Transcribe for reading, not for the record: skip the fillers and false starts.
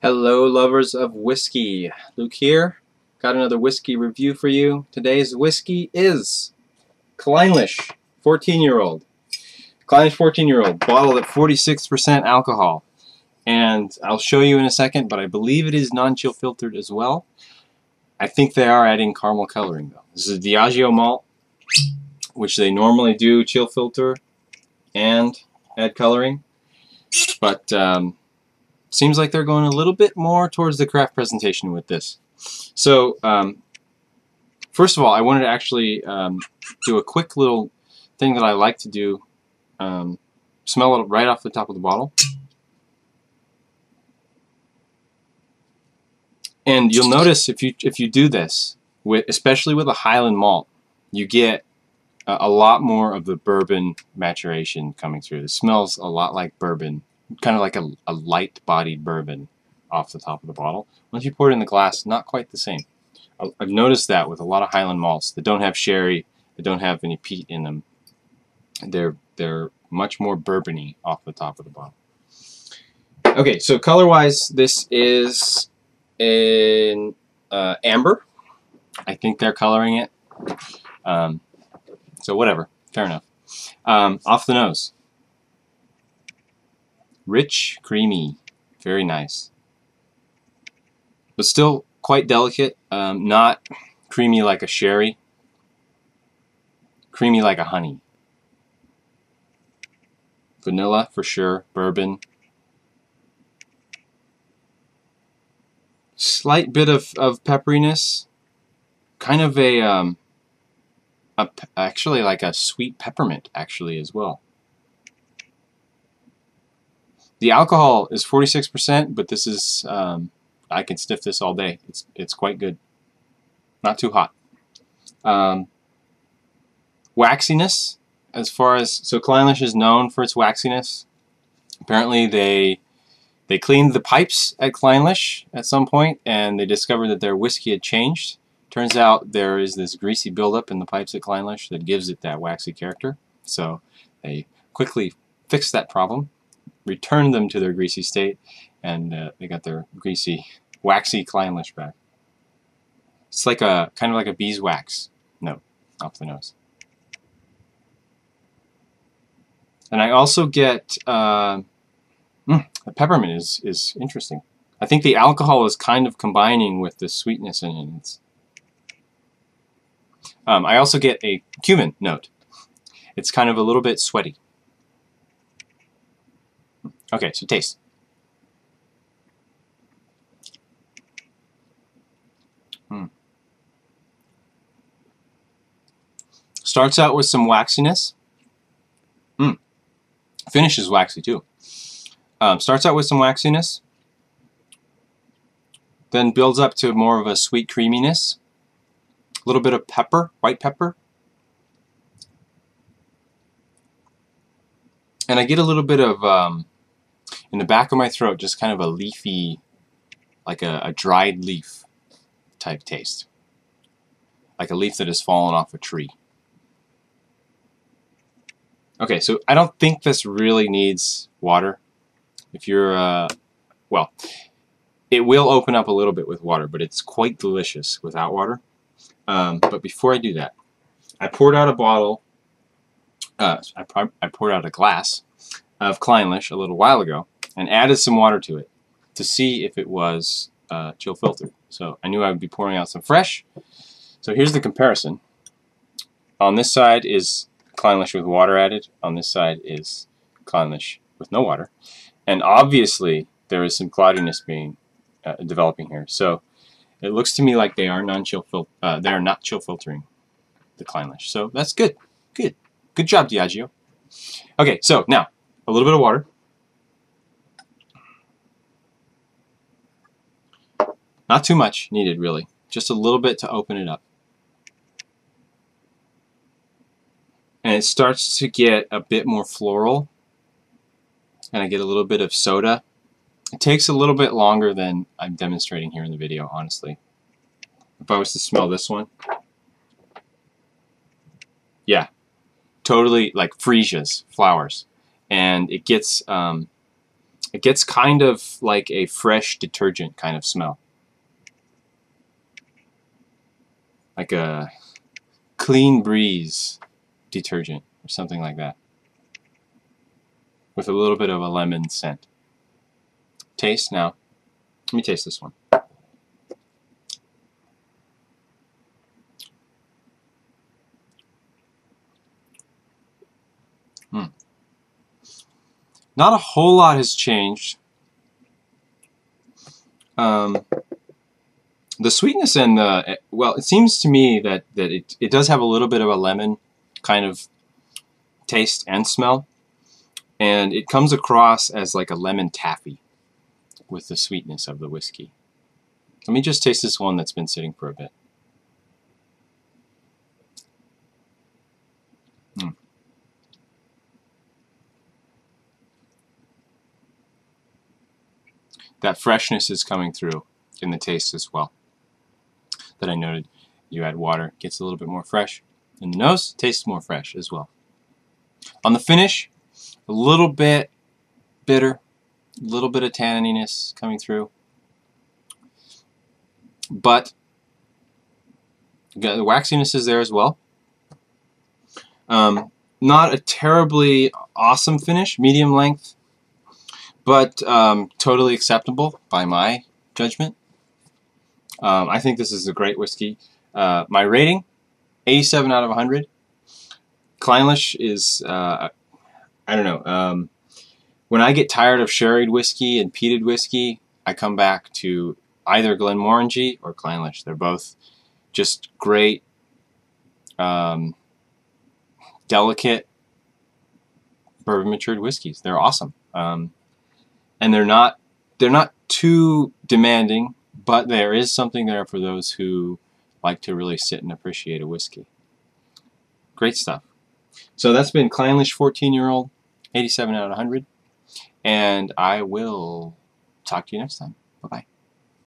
Hello lovers of whiskey, Luke here. Got another whiskey review for you. Today's whiskey is Clynelish 14-year-old. Clynelish 14-year-old, bottled at 46% alcohol. And I'll show you in a second, but I believe it is non-chill filtered as well. I think they are adding caramel coloring though. This is Diageo malt, which they normally do chill filter and add coloring. But seems like they're going a little bit more towards the craft presentation with this. So, first of all, I wanted to actually do a quick little thing that I like to do. Smell it right off the top of the bottle. And you'll notice if you do this, especially with a Highland malt, you get a lot more of the bourbon maturation coming through. It smells a lot like bourbon. Kind of like a light-bodied bourbon off the top of the bottle. Once you pour it in the glass, not quite the same. I've noticed that with a lot of Highland malts that don't have sherry, that don't have any peat in them. They're much more bourbony off the top of the bottle. Okay, so color-wise, this is an amber. I think they're coloring it. So whatever, fair enough. Off the nose. Rich, creamy, very nice. But still quite delicate, not creamy like a sherry, creamy like a honey. Vanilla for sure, bourbon. Slight bit of pepperiness, kind of actually like a sweet peppermint actually as well. The alcohol is 46%, but this is, I can sniff this all day. It's quite good. Not too hot. Waxiness, as far as, so Clynelish is known for its waxiness. Apparently they cleaned the pipes at Clynelish at some point, and they discovered that their whiskey had changed. Turns out there is this greasy buildup in the pipes at Clynelish that gives it that waxy character. So they quickly fixed that problem, returned them to their greasy state, and they got their greasy, waxy Clynelish back. It's like a kind of like a beeswax note off the nose. And I also get the peppermint is interesting. I think the alcohol is kind of combining with the sweetness in it. I also get a cumin note. It's kind of a little bit sweaty. Okay, so taste. Starts out with some waxiness. Finishes waxy too. Starts out with some waxiness. Then builds up to more of a sweet creaminess. A little bit of pepper, white pepper. And I get a little bit of in the back of my throat, just kind of a leafy, like a dried leaf type taste. Like a leaf that has fallen off a tree. Okay, so I don't think this really needs water. If you're, well, it will open up a little bit with water, but it's quite delicious without water. But before I do that, I poured out a bottle, I poured out a glass of Clynelish a little while ago, and added some water to it to see if it was chill filtered. So I knew I would be pouring out some fresh. So here's the comparison. On this side is Clynelish with water added. On this side is Clynelish with no water. And obviously there is some cloudiness being developing here. So it looks to me like they are not chill filtering the Clynelish. So that's good. Good job, Diageo. Okay, so now a little bit of water. Not too much needed, really. Just a little bit to open it up. And it starts to get a bit more floral. And I get a little bit of soda. It takes a little bit longer than I'm demonstrating here in the video, honestly. If I was to smell this one. Yeah. Totally like freesias, flowers. And it gets It gets kind of like a fresh detergent kind of smell. Like a clean breeze detergent or something like that. With a little bit of a lemon scent. Taste now. Let me taste this one. Not a whole lot has changed. The sweetness and the, well, it seems to me that it does have a little bit of a lemon kind of taste and smell. And it comes across as like a lemon taffy with the sweetness of the whiskey. Let me just taste this one that's been sitting for a bit. That freshness is coming through in the taste as well. That I noted. You add water, gets a little bit more fresh. In the nose, tastes more fresh as well. On the finish, a little bit bitter, a little bit of tannininess coming through. But the waxiness is there as well. Not a terribly awesome finish, medium length, but totally acceptable by my judgment. I think this is a great whiskey. My rating, 87 out of 100. Clynelish is, I don't know, when I get tired of sherried whiskey and peated whiskey, I come back to either Glenmorangie or Clynelish. They're both just great, delicate, bourbon matured whiskeys. They're awesome. And they're not too demanding, but there is something there for those who like to really sit and appreciate a whiskey. Great stuff. So that's been Clynelish 14-year-old, 87 out of 100. And I will talk to you next time. Bye-bye.